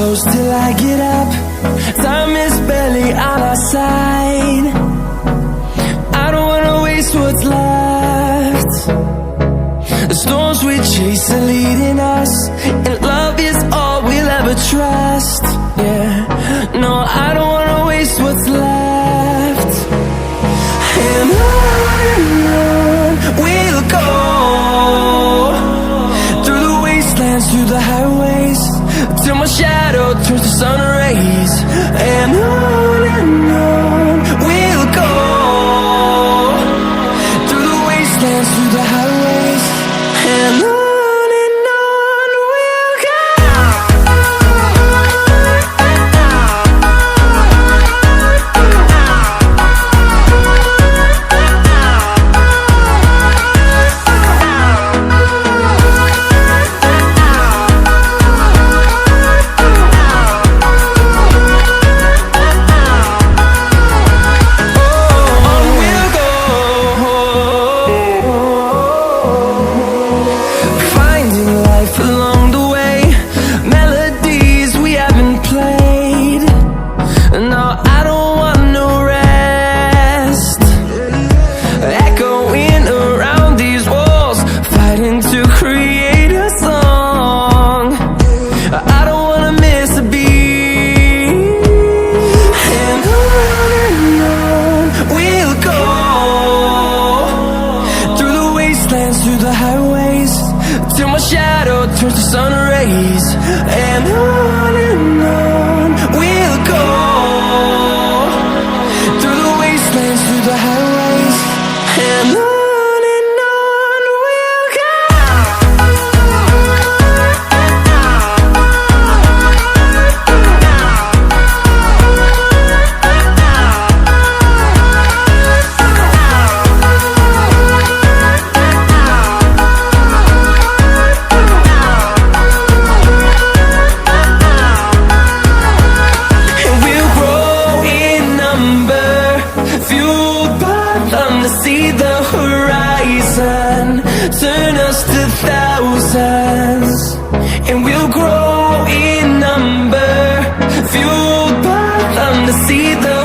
close till I get up. Time is barely on our side. I don't wanna waste what's left. The storms we chase are leading us, and love is all we'll ever trust. Yeah, no, I don't wanna waste what's left. And on we'll go, through the wastelands, through the highways, till my shadow turns to sun rays. And on we'll go, through the wastelands, through the highways, and on we'll go. Through the highways, till my shadow turns to sun rays. And on we'll go, through the wastelands, through the highways, and on we'll go. See the horizon, turn us to thousands, and we'll grow in number, fueled by them to see the